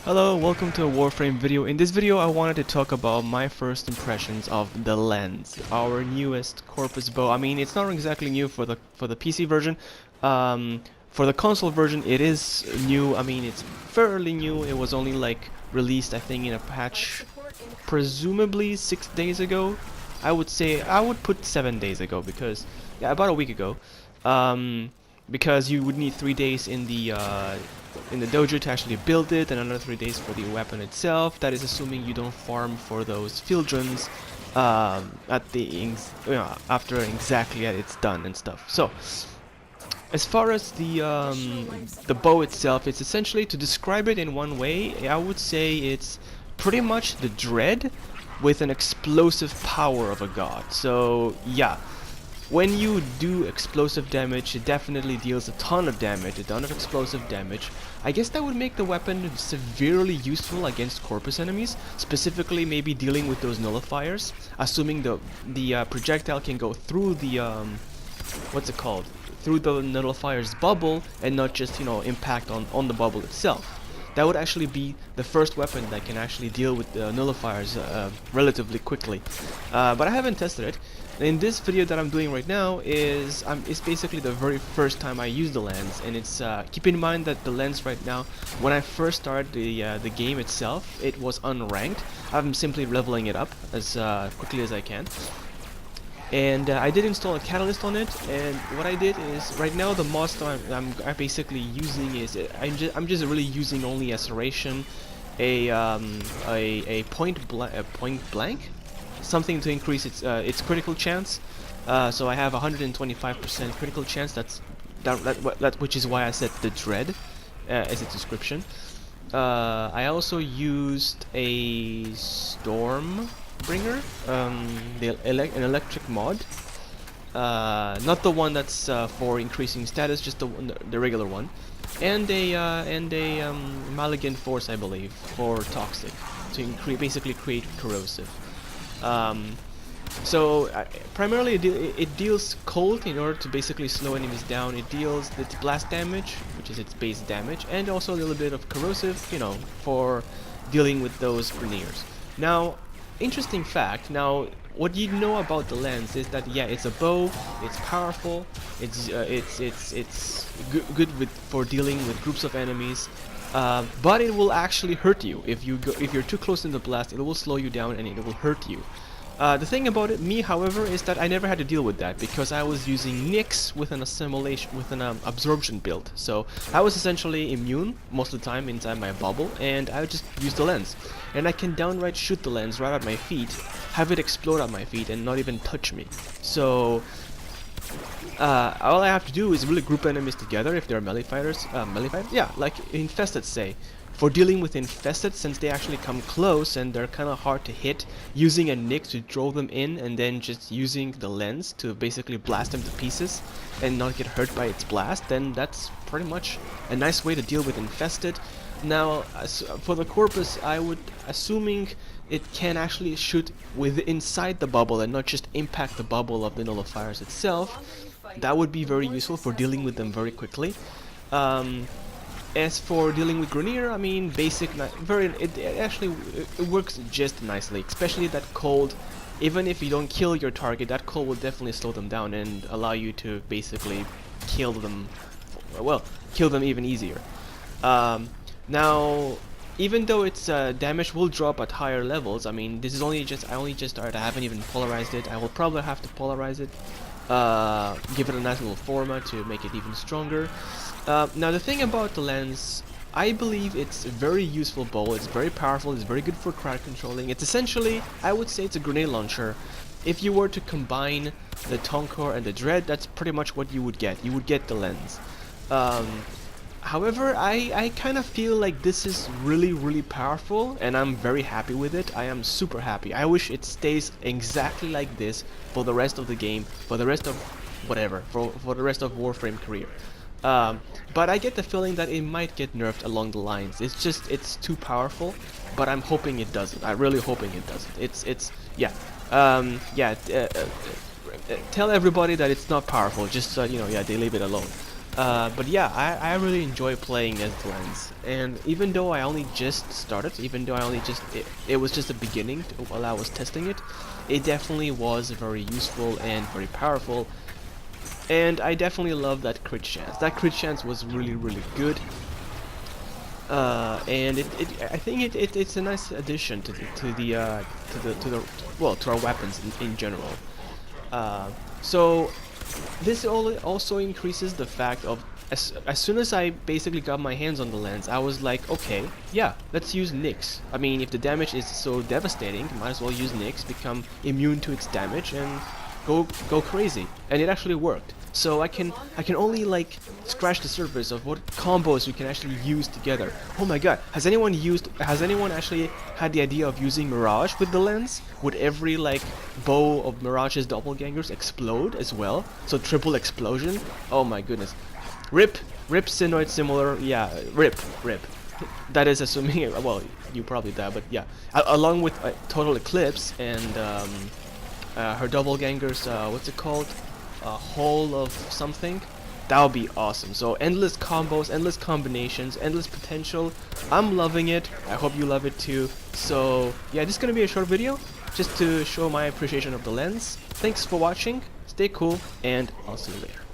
Hello, welcome to a Warframe video. In this video I wanted to talk about my first impressions of the Lenz, our newest corpus bow. I mean, it's not exactly new for the PC version. For the console version it is new. I mean, it's fairly new. It was only like released, I think, in a patch presumably 6 days ago. I would say I would put 7 days ago because yeah, about a week ago. Because you would need 3 days in the dojo to actually build it, and another 3 days for the weapon itself. That is assuming you don't farm for those field runs at the after exactly it's done and stuff. So, as far as the bow itself, it's essentially, to describe it in one way, I would say it's pretty much the Dread with an explosive power of a god. So yeah. When you do explosive damage, it definitely deals a ton of damage, a ton of explosive damage. I guess that would make the weapon severely useful against corpus enemies, specifically maybe dealing with those nullifiers, assuming the projectile can go through the what's it called? Through the nullifier's bubble and not just, impact on the bubble itself. That would actually be the first weapon that can actually deal with the nullifiers relatively quickly. But I haven't tested it. In this video that I'm doing right now is basically the very first time I use the Lenz, and it's keep in mind that the Lenz right now, when I first started the game itself, it was unranked. I'm simply leveling it up as quickly as I can. And I did install a catalyst on it, and what I did is, right now the mods that I'm basically using is, I'm just really using only Aceration, a point blank, something to increase its critical chance. So I have 125% critical chance. That which is why I set the Dread as a description. I also used a Storm Bringer, an electric mod, not the one that's for increasing status, just the regular one, and a Malignant Force, I believe, for toxic, to basically create corrosive. So primarily it deals cold in order to basically slow enemies down. It deals its blast damage, which is its base damage, and also a little bit of corrosive, for dealing with those Grineers. Now, interesting fact. Now, what you know about the Lenz is that yeah, it's a bow. It's powerful. It's good for dealing with groups of enemies. But it will actually hurt you if you're too close in the blast. It will slow you down and it will hurt you. The thing about me, however, is that I never had to deal with that because I was using Nyx with an assimilation, with an absorption build. So I was essentially immune most of the time inside my bubble, and I would just use the Lenz. And I can downright shoot the Lenz right at my feet, have it explode at my feet, and not even touch me. So all I have to do is really group enemies together if they're melee fighters. Yeah, like Infested, say. For dealing with Infested, since they actually come close and they're kind of hard to hit, using a Nyx to draw them in and then just using the Lenz to basically blast them to pieces and not get hurt by its blast, then that's pretty much a nice way to deal with Infested. Now, for the Corpus, I would, assuming it can actually shoot inside the bubble and not just impact the bubble of the nullifiers itself, that would be very useful for dealing with them very quickly. As for dealing with Grineer, I mean, it works just nicely, especially that cold. Even if you don't kill your target, that cold will definitely slow them down and allow you to basically kill them, well, kill them even easier. Now, even though its damage will drop at higher levels, I mean, this is I only just started, I haven't even polarized it. I will probably have to polarize it, give it a nice little format to make it even stronger. Now, the thing about the Lenz, I believe it's a very useful bow. It's very powerful. It's very good for crowd controlling. It's essentially, I would say, it's a grenade launcher. If you were to combine the Tonkor and the Dread, that's pretty much what you would get. You would get the Lenz. However, I kind of feel like this is really, really powerful, and I'm very happy with it. I am super happy. I wish it stays exactly like this for the rest of the game, for the rest of whatever, for the rest of Warframe career. But I get the feeling that it might get nerfed along the lines. It's too powerful, but I'm hoping it doesn't. I'm really hoping it doesn't. Tell everybody that it's not powerful, just so, yeah, they leave it alone. But yeah, I really enjoy playing as Lenz, and even though I only just started, even though I only just it was just the beginning while I was testing it, it definitely was very useful and very powerful, and I definitely love that crit chance. That crit chance was really good, and I think it's a nice addition to to our weapons in general. So this also increases the fact of as soon as I basically got my hands on the Lenz, I was like, okay, yeah, let's use Nyx. I mean, if the damage is so devastating, might as well use Nyx, become immune to its damage, and go crazy. And it actually worked. So I can only like scratch the surface of what combos we can actually use together. Oh my god, has anyone actually had the idea of using Mirage with the Lenz? Would every like bow of Mirage's doppelgangers explode as well? So triple explosion? Oh my goodness. Rip Synoid similar, yeah, rip. That is assuming, well, you probably die, but yeah. Along with Total Eclipse and her doppelgangers, what's it called? A whole of something. That would be awesome. So endless combos, endless combinations, endless potential. I'm loving it. I hope you love it too. So yeah, this is gonna be a short video just to show my appreciation of the Lenz. Thanks for watching. Stay cool, and I'll see you later.